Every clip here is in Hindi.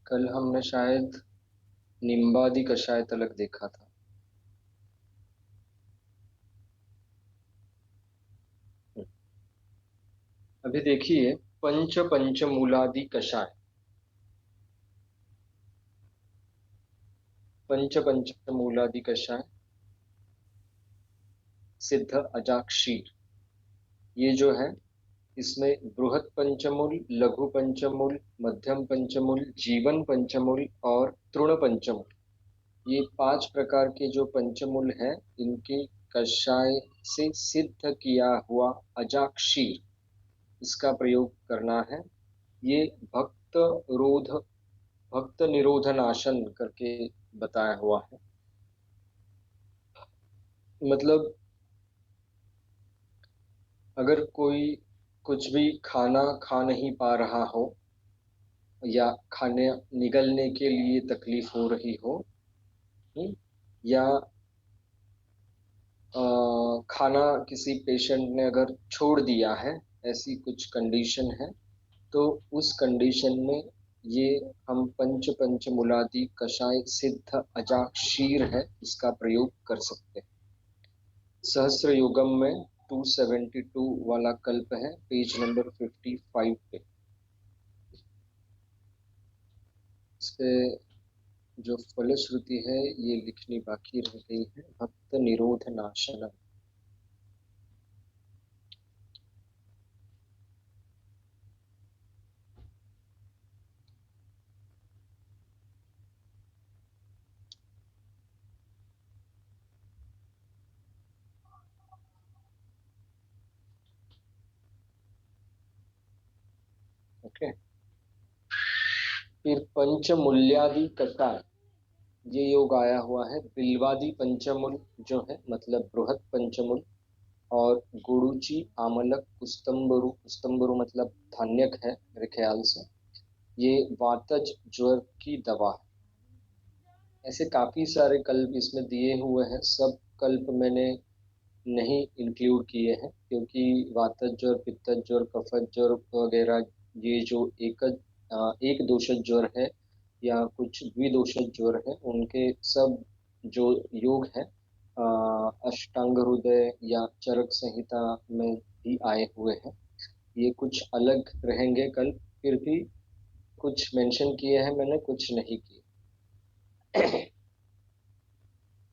कल हमने शायद निम्बादि कषाय तलक देखा था। अभी देखिए पंचमूलादि कषाय। पंचमूलादि कषाय सिद्ध अजाक्षीर, ये जो है इसमें बृहत पंचमूल, लघु पंचमूल, मध्यम पंचमूल, जीवन पंचमूल और तृण पंचमूल, ये 5 प्रकार के जो पंचमूल है इनके कषाय से सिद्ध किया हुआ अजाक्षीर, इसका प्रयोग करना है। ये भक्त निरोधनाशन करके बताया हुआ है। मतलब अगर कोई कुछ भी खाना खा नहीं पा रहा हो या खाने निगलने के लिए तकलीफ हो रही हो, या खाना किसी पेशेंट ने अगर छोड़ दिया है, ऐसी कुछ कंडीशन है, तो उस कंडीशन में ये हम पंचमूलादि कषाय सिद्ध अजाक्षीर है, इसका प्रयोग कर सकते हैं। सहस्त्र योगम में 272 वाला कल्प है, पेज नंबर 55 पे। इसपे जो फलश्रुति है ये लिखनी बाकी रह गई है, भक्त निरोध नाशनम। ओके, फिर पंचमूल्यादि कषाय, ये योग आया हुआ है बिल्वादि पंचमूल जो है, मतलब बृहत पंचमूल, और गुड़ुचि आमलक कुस्तम्बरु, कुस्तम्बरु मतलब धान्यक है मेरे ख्याल से, ये वातज ज्वर की दवा है। ऐसे काफी सारे कल्प इसमें दिए हुए हैं, सब कल्प मैंने नहीं इंक्लूड किए हैं क्योंकि वातज ज्वर, पित्तज ज्वर, कफज ज्वर वगैरह, ये जो एक दोषज ज्वर है या कुछ द्विदोषज ज्वर है, उनके सब जो योग है अष्टांग हृदय या चरक संहिता में भी आए हुए हैं। ये कुछ अलग रहेंगे कल, फिर भी कुछ मेंशन किए हैं मैंने, कुछ नहीं किए।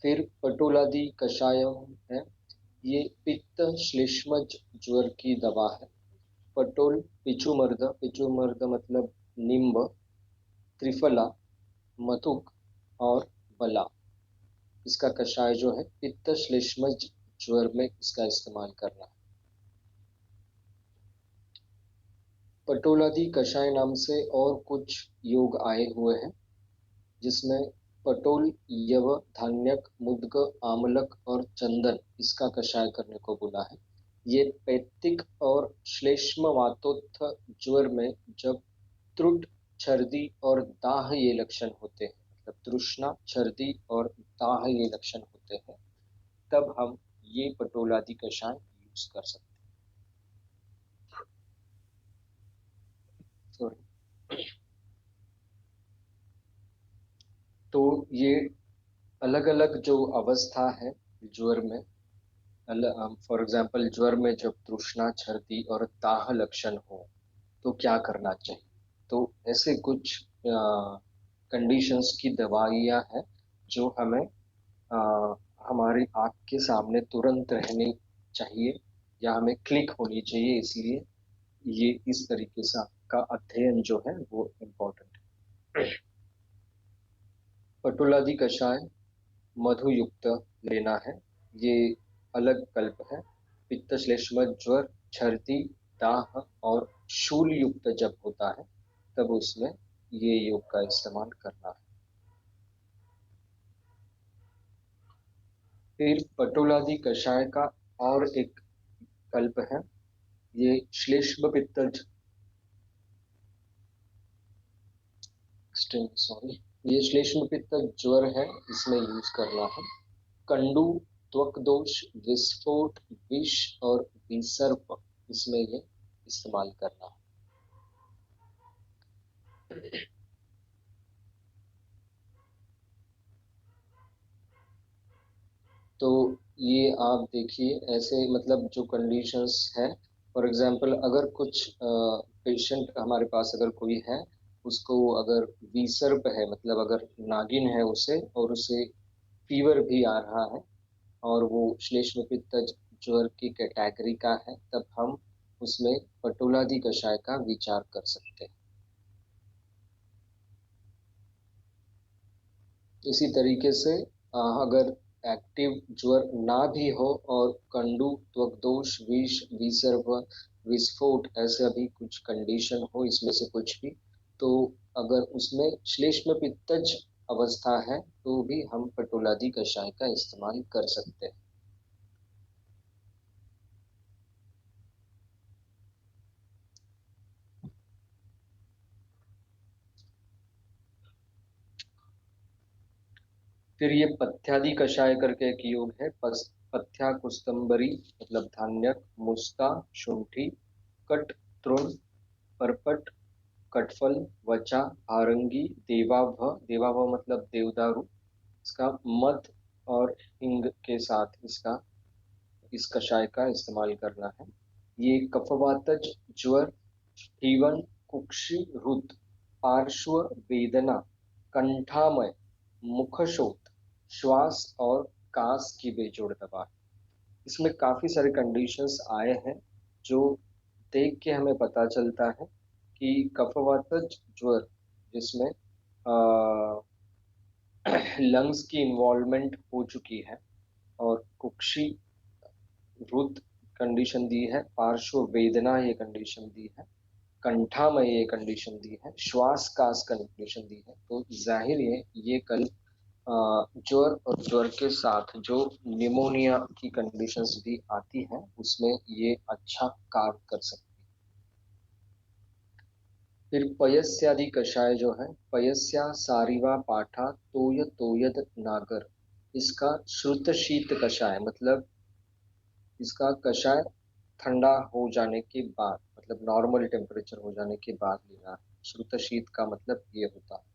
फिर पटोलादि कषाय है, ये पित्त श्लेष्मज ज्वर की दवा है। पटोल, पिचुमर्द मतलब नींब, त्रिफला, मधुक और बला, इसका कषाय जो है पित्त श्लेष्मज ज्वर में इसका इस्तेमाल करना है। पटोलादि कषाय नाम से और कुछ योग आए हुए हैं, जिसमें पटोल, यव, धान्यक, मुद्ग, आमलक और चंदन, इसका कषाय करने को बोला है। ये पैत्तिक और श्लेष्म वातोत्थ ज्वर में जब त्रुट, छर्दी और दाह ये लक्षण होते हैं, मतलब तृष्णा, छर्दी और दाह ये लक्षण होते हैं, तब हम ये पटोलादि कषाय यूज कर सकते हैं। सॉरी। तो ये अलग अलग जो अवस्था है ज्वर में, फॉर एग्जाम्पल ज्वर में जब तृष्णा, छर्दी और दाह लक्षण हो तो क्या करना चाहिए, तो ऐसे कुछ कंडीशंस की दवाइयाँ हैं जो हमें हमारी आँख के सामने तुरंत रहनी चाहिए या हमें क्लिक होनी चाहिए, इसलिए ये इस तरीके से आपका अध्ययन जो है वो इम्पोर्टेंट है। पटुलादि कषाय मधु युक्त लेना है, ये अलग कल्प है। पित्त श्लेष्म ज्वर, छर्दी, दाह और शूल युक्त जब होता है तब उसमें ये योग का इस्तेमाल करना है। फिर पटोलादि कषाय का और एक कल्प है, ये श्लेष्म पित्तज, सॉरी, ये श्लेष्म पित्तज ज्वर है, इसमें यूज करना है। कंडू, त्वक दोष, विस्फोट, विष और विसर्प, इसमें ये इस्तेमाल करना है। तो ये आप देखिए, ऐसे मतलब जो कंडीशंस है, फॉर एग्जांपल अगर कुछ पेशेंट हमारे पास अगर कोई है, उसको अगर विसर्प है, मतलब अगर नागिन है उसे, और उसे फीवर भी आ रहा है, और वो श्लेष्म पित्त ज्वर की कैटेगरी का है, तब हम उसमें पटोलादि कषाय का विचार कर सकते हैं। इसी तरीके से अगर एक्टिव ज्वर ना भी हो और कंडू, त्वक विष, विसर्प, विस्फोट ऐसे भी कुछ कंडीशन हो, इसमें से कुछ भी, तो अगर उसमें श्लेष्म पित्तज अवस्था है तो भी हम पटोलादि कषाय का इस्तेमाल कर सकते हैं। फिर ये पथ्यादि कषाय करके एक योग है। पथ्या कुस्तंबरी मतलब धान्यक, मुस्ता, शुंठी, कट, तृण, परपट, कटफल, वचा, हारंगी, देवाभ, देवाभ मतलब देवदारू, इसका मध और हिंग के साथ इसका इस कषाय का इस्तेमाल करना है। ये कफवातज, ज्वर, जीवन, कुक्षी, रुत, पार्श्व वेदना, कंठामय, मुखशोथ, श्वास और कास की बेजोड़ दवा है। इसमें काफी सारे कंडीशंस आए हैं जो देख के हमें पता चलता है कि कफवातज ज्वर, जिसमें लंग्स की इन्वॉल्वमेंट हो चुकी है, और कुक्षी, रुद्र कंडीशन दी है, पार्श्व वेदना ये कंडीशन दी है, कंठा में ये कंडीशन दी है, श्वास कास कंडीशन दी है, तो जाहिर है ये कल ज्वर और ज्वर के साथ जो निमोनिया की कंडीशंस भी आती हैं उसमें ये अच्छा कार्य कर सकती है। फिर पयस्यादि कषाय जो है, पयस्या सारिवा पाठा तोय तोयद नागर, इसका श्रुत शीत कषाय मतलब इसका कषाय ठंडा हो जाने के बाद, मतलब नॉर्मल टेम्परेचर हो जाने के बाद लेना है। श्रुत शीत का मतलब ये होता है।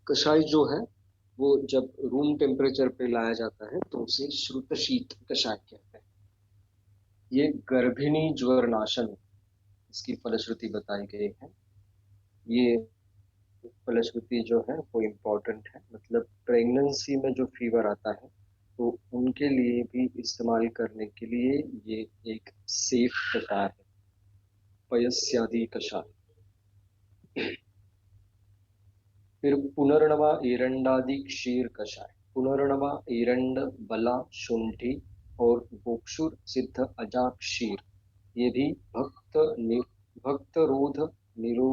कषाय जो है वो जब रूम टेम्परेचर पे लाया जाता है तो उसे श्रुत शीत कषाय कहते हैं। ये गर्भिणी ज्वर नाशन इसकी फलश्रुति बताई गई है। ये फलश्रुति जो है वो इम्पोर्टेंट है, मतलब प्रेगनेंसी में जो फीवर आता है तो उनके लिए भी इस्तेमाल करने के लिए ये एक सेफ कषाय है, पयस्यादि कषाय। फिर पुनर्नवा एरंडादि क्षीर कषाय, पुनर्नवा एरंड, बला, शुंठी और बोक्षुर सिद्ध अजा क्षीर, ये भी भक्त रोध निरो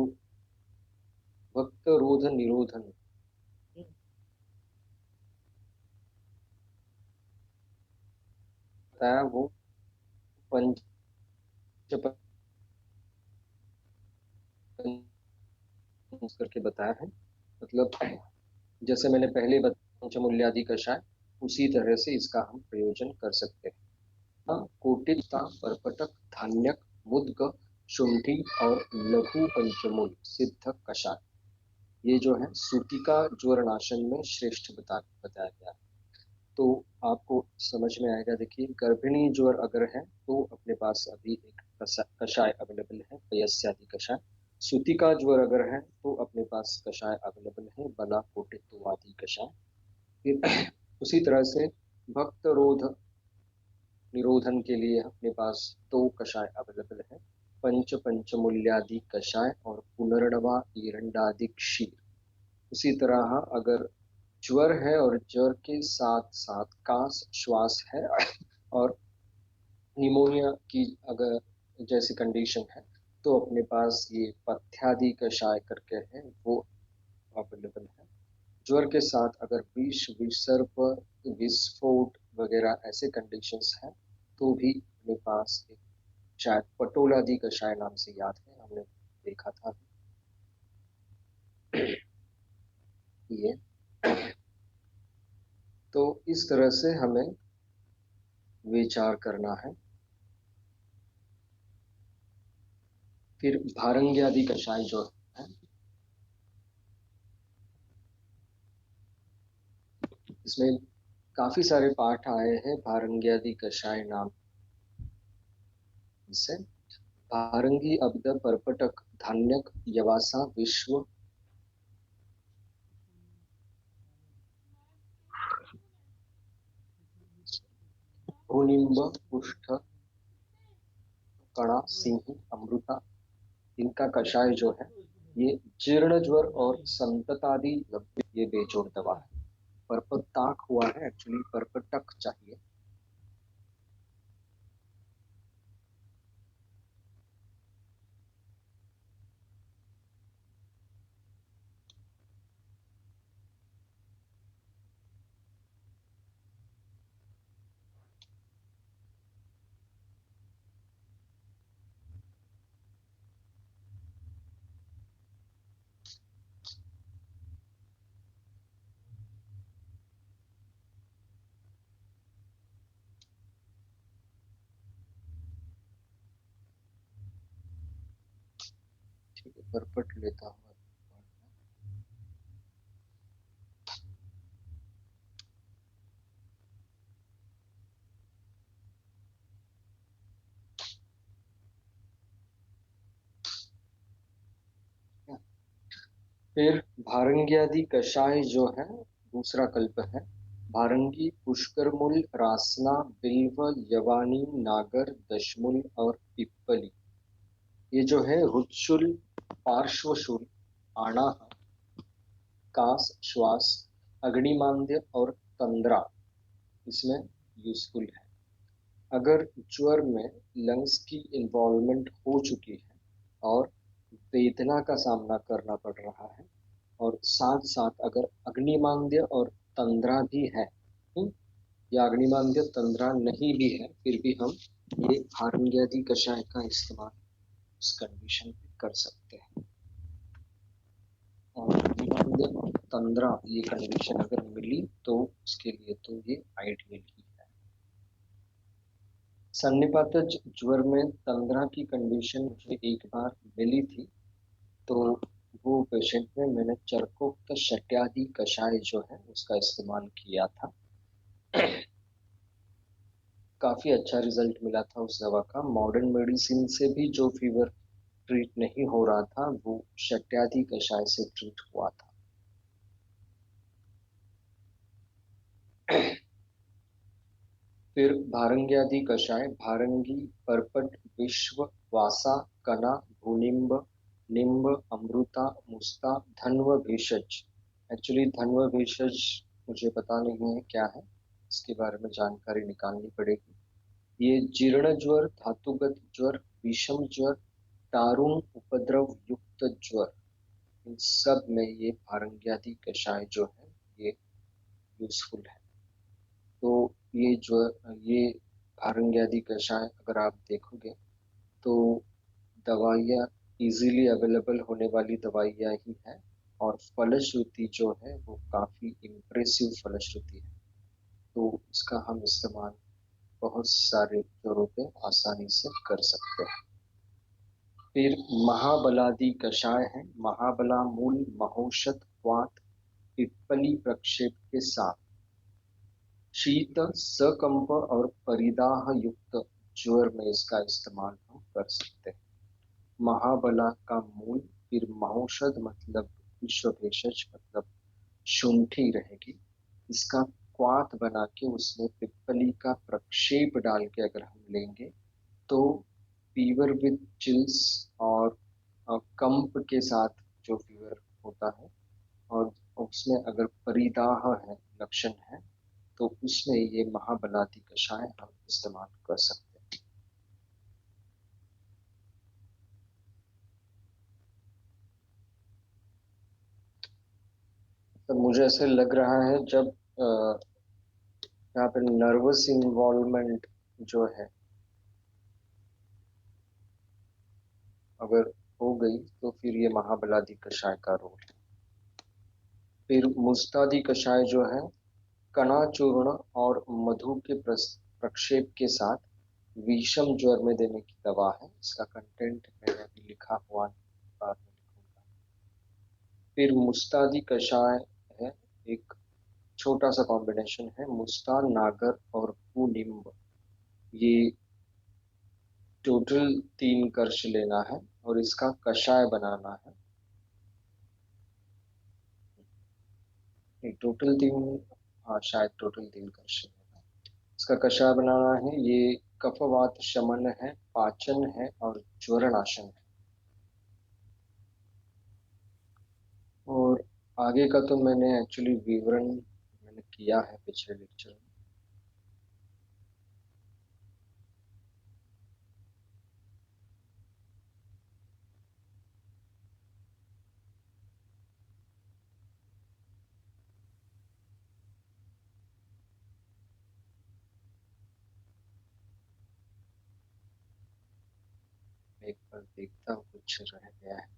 भक्त रोध निरोधन बताया, वो पंच करके बताया है, मतलब जैसे मैंने पहले बताया पंचमूल्यादि कषाय, उसी तरह से इसका हम प्रयोजन कर सकते हैं। कोटिता, परपटक, धान्यक, मुद्ग, शुंठी और लघु पंचमूल सिद्ध कषाय, ये जो है सूतिका ज्वर नाशन में श्रेष्ठ बताया गया है। तो आपको समझ में आएगा। देखिए, गर्भिणी ज्वर अगर है तो अपने पास अभी एक कषाय अवेलेबल है, पयस्यादि कषाय। सूतिका ज्वर अगर है तो अपने पास कषाय अवेलेबल है, बला, कोटित्व आदि कषाय। फिर उसी तरह से भक्त रोध निरोधन के लिए अपने पास दो कषाय अवेलेबल है, पंचमूल्यादि कषाय और पुनर्नवा ईरंडादि क्षीर। उसी तरह अगर ज्वर है और ज्वर के साथ साथ कास, श्वास है और निमोनिया की अगर जैसी कंडीशन है, तो अपने पास ये पथ्यादि कषाय करके है वो अवेलेबल है। ज्वर के साथ अगर विष, विसर्प, विस्फोट वगैरह ऐसे कंडीशंस हैं तो भी अपने पास एक, शायद पटोलादि कषाय नाम से याद है, हमने देखा था ये। तो इस तरह से हमें विचार करना है। फिर भारंगी आदि कषाय जो है, इसमें काफी सारे पाठ आए हैं भारंग्यादि कषाय नाम से। भारंगी अब्द परपटक धान्यक यवासा विश्व भूनिम्ब पुष्ठ कणा सिंह अमृता, इनका कषाय जो है ये जीर्ण ज्वर और संततादि ये बेजोड़ दवा है। परपताक हुआ है, एक्चुअली परपटक चाहिए। ठीक है, परपट लेता हूँ। फिर भारंग्यादि कषाय जो है दूसरा कल्प है। भारंगी पुष्करमूल रासना बिल्व यवानी नागर दशमूल और पिप्पली, ये जो है रुद्रशूल पार्श्वशूल आणाह कास श्वास अग्निमांद्य और तंद्रा इसमें यूजफुल है। अगर ज्वर में लंग्स की इन्वॉल्वमेंट हो चुकी है और वेदना का सामना करना पड़ रहा है और साथ साथ अगर अग्निमांद्य और तंद्रा भी है, या अग्निमांद्य तंद्रा नहीं भी है, फिर भी हम ये भारंग्यादि कषाय का इस्तेमाल उस कंडीशन पे कर सकते हैं। और अग्निमांद्य और तंद्रा ये कंडीशन अगर मिली तो उसके लिए तो ये आइडियल ही है। सन्निपातज ज्वर में तंद्रा की कंडीशन मुझे एक बार मिली थी, तो वो पेशेंट में मैंने चरकोक्त शट्यादि कषाय जो है उसका इस्तेमाल किया था। काफी अच्छा रिजल्ट मिला था उस दवा का। मॉडर्न मेडिसिन से भी जो फीवर ट्रीट नहीं हो रहा था वो शट्यादि कषाय से ट्रीट हुआ था। फिर भारंग्यादि कषाय भारंगी परपट विश्व वासा कना भूनिम्ब निम्ब अमृता मुस्ता धन्व भेषज। एक्चुअली धन्व भेषज मुझे पता नहीं है क्या है, इसके बारे में जानकारी निकालनी पड़ेगी। ये जीर्ण ज्वर धातुगत ज्वर विषम ज्वर दारुण उपद्रव युक्त ज्वर, इन सब में ये भारंग्यादि कषाय जो है ये यूजफुल है। तो ये भारंग्यादि कषाय अगर आप देखोगे तो दवाइयाँ इजीली अवेलेबल होने वाली दवाइयाँ ही हैं और फलश्रुति जो है वो काफ़ी इम्प्रेसिव फलश्रुति है। तो इसका हम इस्तेमाल बहुत सारे ज्वरों पे आसानी से कर सकते हैं। फिर महाबलादि कषाय है। महाबला मूल महौषध वात पिप्पली प्रक्षेप के साथ शीत सकंप और परिदाह युक्त ज्वर में इसका इस्तेमाल हम कर सकते हैं। महाबला का मूल, फिर महौषध मतलब विश्व भेषज मतलब शुंठी रहेगी, इसका क्वाथ बना के उसमें पिप्पली का प्रक्षेप डाल के अगर हम लेंगे तो फीवर विद चिल्स और कंप के साथ जो फीवर होता है और उसमें अगर परिदाह है लक्षण है तो उसमें ये महाबलाति कषाय हम इस्तेमाल कर सकते हैं। तो मुझे ऐसे लग रहा है जब यहाँ पे नर्वस इन्वॉल्वमेंट जो है अगर हो गई तो फिर ये महाबलादि कषाय का रोल है। फिर मुस्तादि कषाय जो है कणा चूर्ण और मधु के प्रक्षेप के साथ विषम ज्वर में देने की दवा है। इसका कंटेंट मैंने अभी लिखा हुआ बाद में लिखूंगा। फिर मुस्तादि कषाय है एक छोटा सा कॉम्बिनेशन है, मुस्तान नागर और पुनिम्ब। ये टोटल 3 कर्ष लेना है और इसका कषाय बनाना है। टोटल 3, हाँ शायद टोटल 3 कर्ष लेना है। इसका कषाय बनाना है। ये कफवात शमन है, पाचन है और ज्वरनाशन है। और आगे का तो मैंने एक्चुअली विवरण मैंने किया है पिछले लेक्चर में। एक बार देखता हूँ कुछ रह गया है।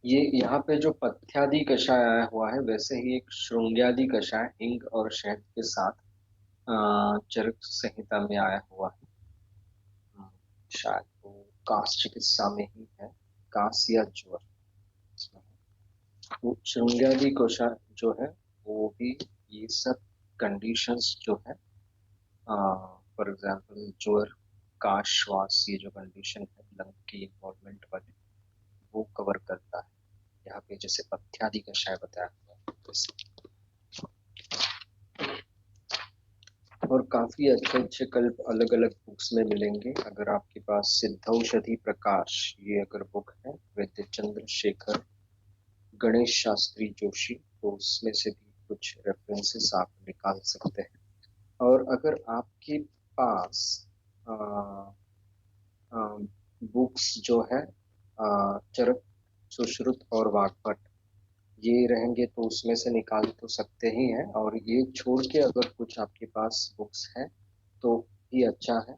ये यहाँ पे जो पथ्यादि कषाय आया हुआ है, वैसे ही एक श्रृंग्यादि कषाय हिंग और शहद के साथ चरक संहिता में आया हुआ है। शायद वो काश चिकित्सा में ही है, काश या ज्वर इसमें है। वो श्रृंग्यादि कषाय जो है वो भी ये सब कंडीशंस जो है, फॉर एग्जाम्पल ज्वर, काश, श्वास, ये जो कंडीशन है लंग की इन्वॉल्वमेंट वाले, वो कवर करता है यहाँ पे, जैसे पथ्यादि कषाय बताया हुआ है वैसे। और काफी अच्छे अच्छे कल्प अलग अलग बुक्स में मिलेंगे। अगर आपके पास सिद्धौषधि प्रकाश, ये अगर बुक है वैद्य चंद्रशेखर गणेश शास्त्री जोशी, तो उसमें से भी कुछ रेफरेंसेस आप निकाल सकते हैं। और अगर आपके पास बुक्स जो है चरक, सुश्रुत और वाग्भट, ये रहेंगे तो उसमें से निकाल तो सकते ही हैं। और ये छोड़ के अगर कुछ आपके पास बुक्स हैं तो भी अच्छा है,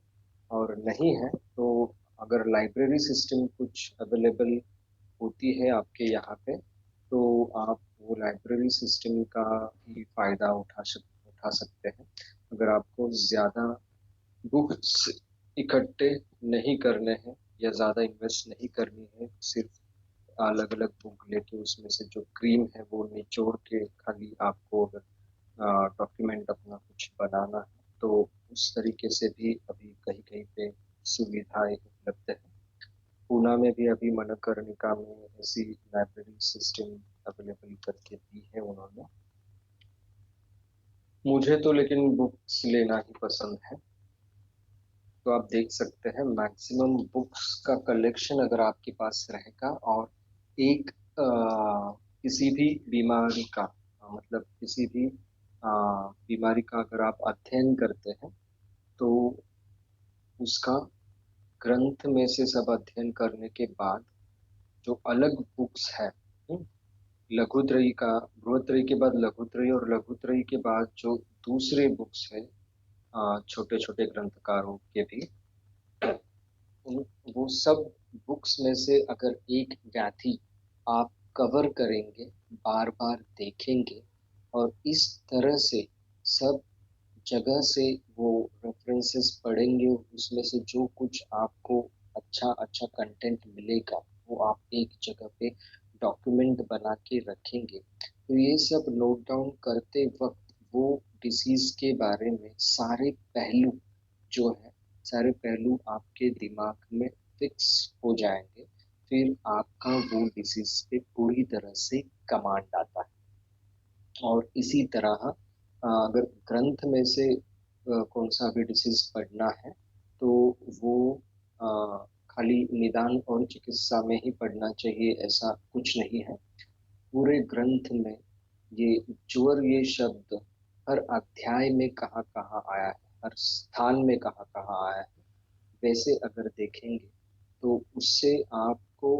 और नहीं है तो अगर लाइब्रेरी सिस्टम कुछ अवेलेबल होती है आपके यहाँ पे, तो आप वो लाइब्रेरी सिस्टम का भी फायदा उठा सकते हैं। अगर आपको ज़्यादा बुक्स इकट्ठे नहीं करने हैं या ज़्यादा इन्वेस्ट नहीं करनी है, सिर्फ अलग अलग बुक लेके उसमें से जो क्रीम है वो निचोड़ के खाली आपको अगर डॉक्यूमेंट अपना कुछ बनाना है, तो उस तरीके से भी अभी कहीं कहीं पे सुविधाएं उपलब्ध है। पूना में भी अभी मणिकर्णिका में ऐसी लाइब्रेरी सिस्टम अवेलेबल करके दी है उन्होंने। मुझे तो लेकिन बुक्स लेना ही पसंद है। तो आप देख सकते हैं मैक्सिमम बुक्स का कलेक्शन अगर आपके पास रहेगा, और एक किसी भी बीमारी का मतलब किसी भी बीमारी का अगर आप अध्ययन करते हैं, तो उसका ग्रंथ में से सब अध्ययन करने के बाद जो अलग बुक्स है, लघुत्रयी का, बृहत्त्रयी के बाद लघुत्रयी और लघुत्रयी के बाद जो दूसरे बुक्स है छोटे छोटे ग्रंथकारों के भी, वो सब बुक्स में से अगर एक व्याधि आप कवर करेंगे, बार बार देखेंगे, और इस तरह से सब जगह से वो रेफरेंसेस पढ़ेंगे, उसमें से जो कुछ आपको अच्छा अच्छा कंटेंट मिलेगा वो आप एक जगह पे डॉक्यूमेंट बना के रखेंगे, तो ये सब नोट डाउन करते वक्त वो डिसीज के बारे में सारे पहलू जो है, सारे पहलू आपके दिमाग में फिक्स हो जाएंगे। फिर आपका वो डिसीज पे पूरी तरह से कमांड आता है। और इसी तरह अगर ग्रंथ में से कौन सा भी डिसीज पढ़ना है, तो वो खाली निदान और चिकित्सा में ही पढ़ना चाहिए ऐसा कुछ नहीं है। पूरे ग्रंथ में ये ज्वर ये शब्द हर अध्याय में कहाँ कहाँ आया है, हर स्थान में कहाँ कहाँ आया है, वैसे अगर देखेंगे तो उससे आपको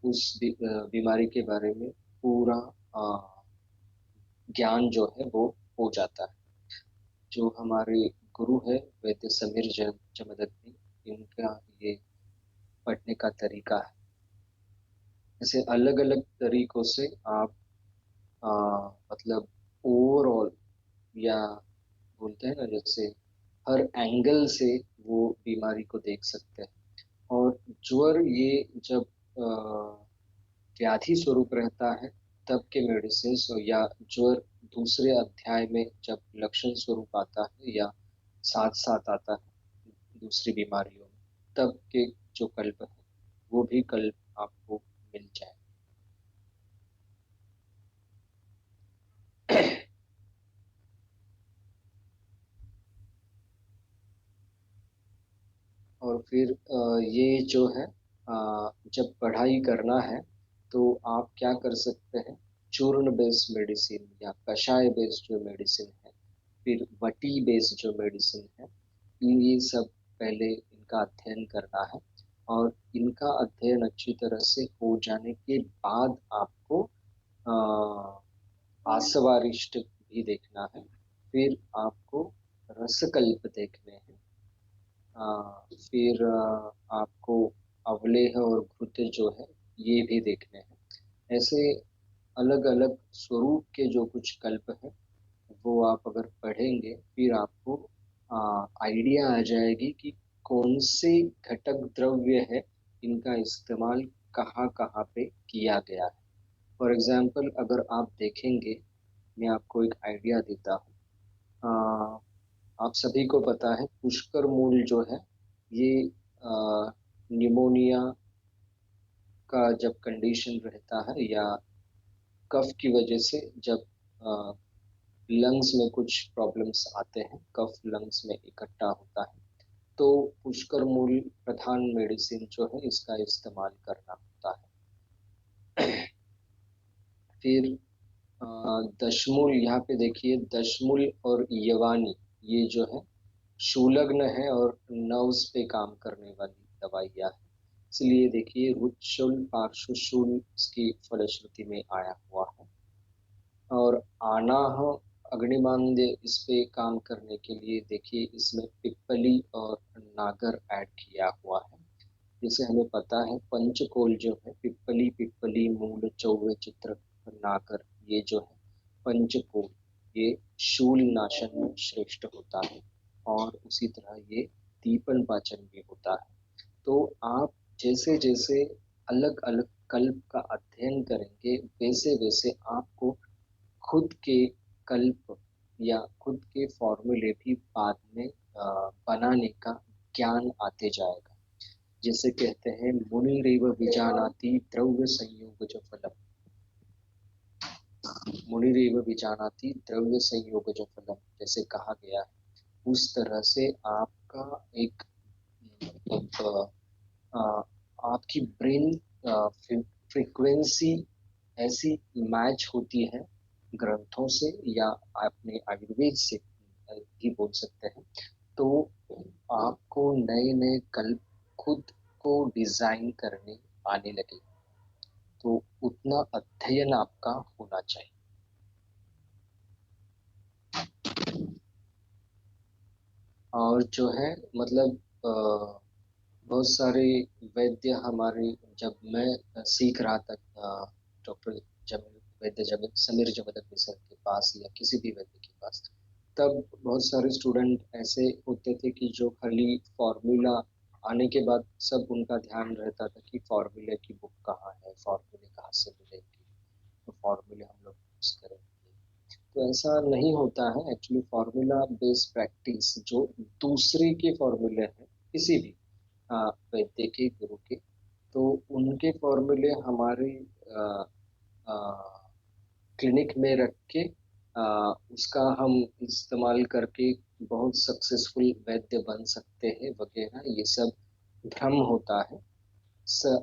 उस बीमारी के बारे में पूरा ज्ञान जो है वो हो जाता है। जो हमारे गुरु है वैद्य समीर जमदग्नि, इनका ये पढ़ने का तरीका है। ऐसे अलग अलग तरीकों से आप आ, मतलब ओवरऑल या बोलते हैं ना, जैसे हर एंगल से वो बीमारी को देख सकते हैं। और ज्वर ये जब व्याधि स्वरूप रहता है तब के मेडिसिन, या ज्वर दूसरे अध्याय में जब लक्षण स्वरूप आता है या साथ साथ आता है दूसरी बीमारियों में, तब के जो कल्प है वो भी कल्प आपको मिल जाए। और फिर ये जो है जब पढ़ाई करना है तो आप क्या कर सकते हैं, चूर्ण बेस्ड मेडिसिन या कषाय बेस्ड जो मेडिसिन है, फिर वटी बेस्ड जो मेडिसिन है, ये सब पहले इनका अध्ययन करना है। और इनका अध्ययन अच्छी तरह से हो जाने के बाद आपको आसवारिष्ट भी देखना है, फिर आपको रसकल्प देखने हैं, फिर आपको अवलेह और घृत जो है ये भी देखने हैं। ऐसे अलग अलग स्वरूप के जो कुछ कल्प है वो आप अगर पढ़ेंगे, फिर आपको आइडिया आ जाएगी कि कौन से घटक द्रव्य है, इनका इस्तेमाल कहाँ कहाँ पे किया गया है। फॉर एग्जाम्पल अगर आप देखेंगे, मैं आपको एक आइडिया देता हूँ। आप सभी को पता है पुष्कर मूल जो है ये निमोनिया का जब कंडीशन रहता है या कफ की वजह से जब लंग्स में कुछ प्रॉब्लम्स आते हैं, कफ लंग्स में इकट्ठा होता है, तो पुष्कर मूल प्रधान मेडिसिन जो है इसका इस्तेमाल करना होता है। फिर दशमूल, यहाँ पे देखिए दशमूल और यवानी, ये जो है शूलग्न है और नर्व्स पे काम करने वाली दवाइयाँ है। इसलिए देखिए रुचशूल पार्श्वशूल इसकी फलश्रुति में आया हुआ है। और आनाह अग्निमांद्य इस पे काम करने के लिए देखिए इसमें पिप्पली और नागर ऐड किया हुआ है। जैसे हमें पता है पंचकोल जो है पिप्पली, पिप्पली मूल चौवे चित्र नागर, ये जो है पंचकोल, ये शूल नाशन में श्रेष्ठ होता है और उसी तरह ये दीपन पाचन भी होता है। तो आप जैसे जैसे अलग अलग कल्प का अध्ययन करेंगे वैसे वैसे आपको खुद के कल्प या खुद के फॉर्मूले भी बाद में बनाने का ज्ञान आते जाएगा। जैसे कहते हैं मुनिरेव विजानाति द्रव्य संयोगज फलम, मुनिरेव विजानाति द्रव्य संयोगज फलम, जैसे कहा गया है उस तरह से आपका एक मतलब आपकी ब्रेन फ्रीक्वेंसी ऐसी मैच होती है ग्रंथों से या अपने आयुर्वेद से भी बोल सकते हैं। तो आपको नए नए कल्प खुद को डिजाइन करने आने लगे, तो उतना अध्ययन आपका होना चाहिए। और जो है मतलब बहुत सारे वैद्य हमारे, जब मैं सीख रहा था डॉक्टर वैद्य समीर जमदग्नि सर के पास या किसी भी वैद्य के पास, तब बहुत सारे स्टूडेंट ऐसे होते थे कि जो खाली फॉर्मूला आने के बाद सब उनका ध्यान रहता था कि फॉर्मूले की बुक कहाँ है, फॉर्मूले कहाँ से मिलेंगे, तो फॉर्मूले हम लोग यूज करेंगे। तो ऐसा नहीं होता है एक्चुअली। फॉर्मूला बेस्ड प्रैक्टिस जो दूसरे के फॉर्मूले हैं किसी भी वैद्य के गुरु के, तो उनके फॉर्मूले हमारे क्लिनिक में रख के उसका हम इस्तेमाल करके बहुत सक्सेसफुल वैद्य बन सकते हैं वगैरह, ये सब भ्रम होता है।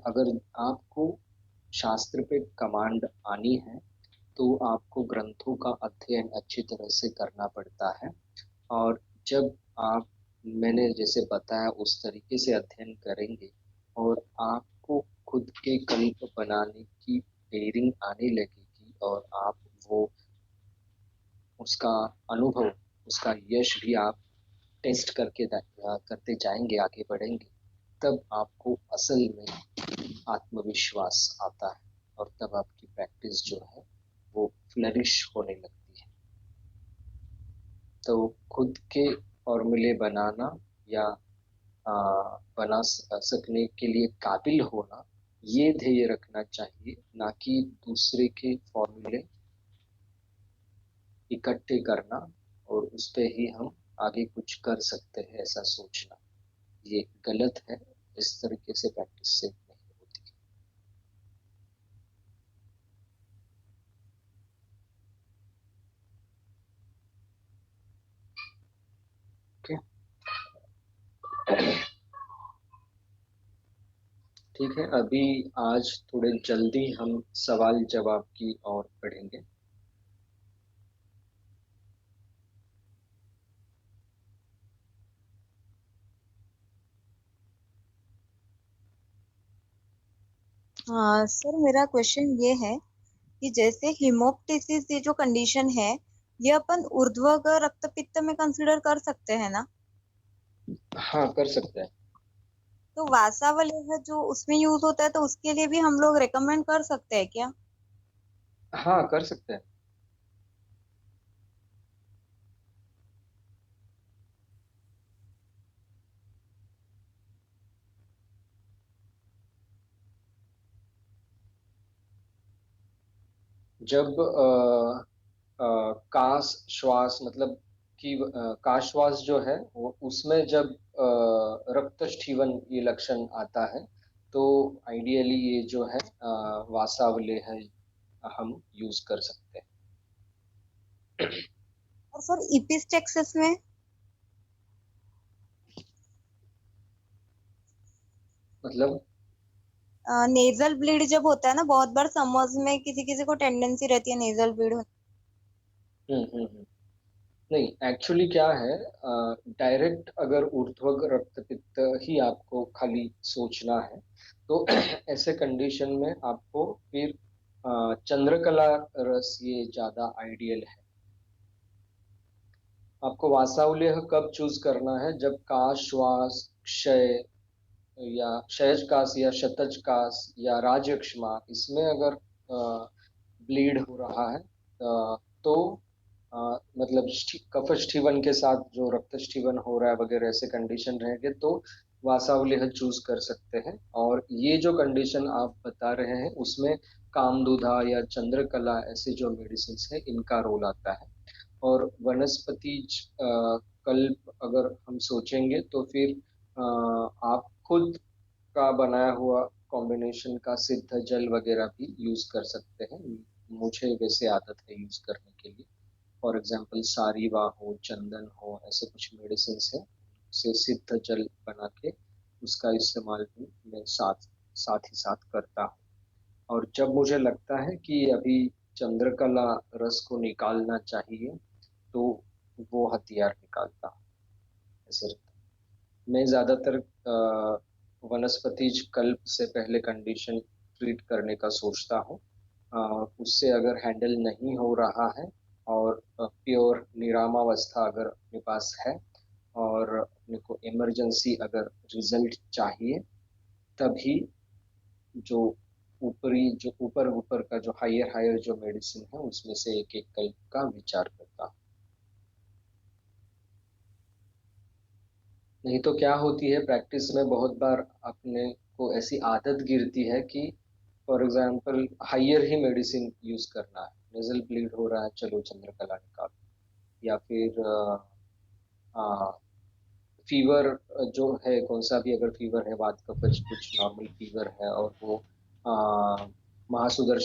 अगर आपको शास्त्र पे कमांड आनी है तो आपको ग्रंथों का अध्ययन अच्छी तरह से करना पड़ता है। और जब आप मैंने जैसे बताया उस तरीके से अध्ययन करेंगे और आपको खुद के कल्प बनाने की डेयरिंग आने लगेगी और आप वो उसका अनुभव, उसका यश भी आप टेस्ट करते जाएंगे, आगे बढ़ेंगे, तब आपको असल में आत्मविश्वास आता है और तब आपकी प्रैक्टिस जो है वो फ्लरिश होने लगती है। तो खुद के फॉर्मूले बनाना या बना सकने के लिए काबिल होना, ये ध्येय रखना चाहिए, ना कि दूसरे के फॉर्मूले इकट्ठे करना और उस पे ही हम आगे कुछ कर सकते हैं ऐसा सोचना। ये गलत है, इस तरीके से प्रैक्टिस से नहीं होती। ठीक है, अभी आज थोड़े जल्दी हम सवाल जवाब की ओर बढ़ेंगे। हाँ सर, मेरा क्वेश्चन ये है कि जैसे हिमोप्टिसिस ये जो कंडीशन है, ये अपन ऊर्ध्वक रक्तपित्त में कंसीडर कर सकते हैं ना? हाँ, कर सकते हैं। तो वासावलेह जो उसमें यूज होता है, तो उसके लिए भी हम लोग रेकमेंड कर सकते हैं क्या? हाँ, कर सकते हैं। जब काश श्वास मतलब कि काश्वास जो है वो उसमें जब रक्तस्खीवन ये लक्षण आता है तो आइडियली ये जो है वासावलेह है, हम यूज कर सकते हैं। और सर इपिस्टेक्सिस में मतलब नेजल ब्लीड जब होता है ना, बहुत बार समर्स में किसी किसी को टेंडेंसी रहती है नेजल ब्लीड होने। नहीं, एक्चुअली क्या है, डायरेक्ट अगर ऊर्ध्वक रक्तपित्त ही आपको खाली सोचना है तो ऐसे कंडीशन में आपको फिर चंद्रकला रस ये ज्यादा आइडियल है। आपको वासावलेह कब चूज करना है, जब काश श्वास क्षय या क्षयजकाश या शतजकाश या राजयक्ष्मा इसमें अगर ब्लीड हो रहा है तो मतलब कफस्थीवन के साथ जो रक्तस्थीवन हो रहा है वगैरह ऐसे कंडीशन रहेंगे तो वासावलेह चूज कर सकते हैं। और ये जो कंडीशन आप बता रहे हैं उसमें कामदुधा या चंद्रकला ऐसे जो मेडिसिन है इनका रोल आता है। और वनस्पति कल्प अगर हम सोचेंगे तो फिर आप खुद का बनाया हुआ कॉम्बिनेशन का सिद्ध जल वगैरह भी यूज कर सकते हैं। मुझे वैसे आदत है यूज करने के लिए। फॉर एग्जाम्पल सारीवा हो, चंदन हो, ऐसे कुछ मेडिसिन है से सिद्ध जल बना के उसका इस्तेमाल भी मैं साथ साथ ही साथ करता हूँ। और जब मुझे लगता है कि अभी चंद्रकला रस को निकालना चाहिए तो वो हथियार निकालता हूँ। ऐसे रहता है। मैं ज्यादातर वनस्पतिज कल्प से पहले कंडीशन ट्रीट करने का सोचता हूँ। उससे अगर हैंडल नहीं हो रहा है और प्योर निरामावस्था अगर अपने पास है और अपने को इमरजेंसी अगर रिजल्ट चाहिए, तभी जो जो ऊपर ऊपर का जो हायर हायर जो मेडिसिन है उसमें से एक एक कल्प का विचार करता हूँ। नहीं तो क्या होती है, प्रैक्टिस में बहुत बार अपने को ऐसी आदत गिरती है कि फॉर एग्जाम्पल हायर ही मेडिसिन यूज करना है, नेजल ब्लीड हो रहा है चलो चंद्रकला निकालो, या फिर फीवर जो है कौन सा भी अगर फीवर है, वात कफज कुछ नॉर्मल फीवर है और वो महासुदर्शन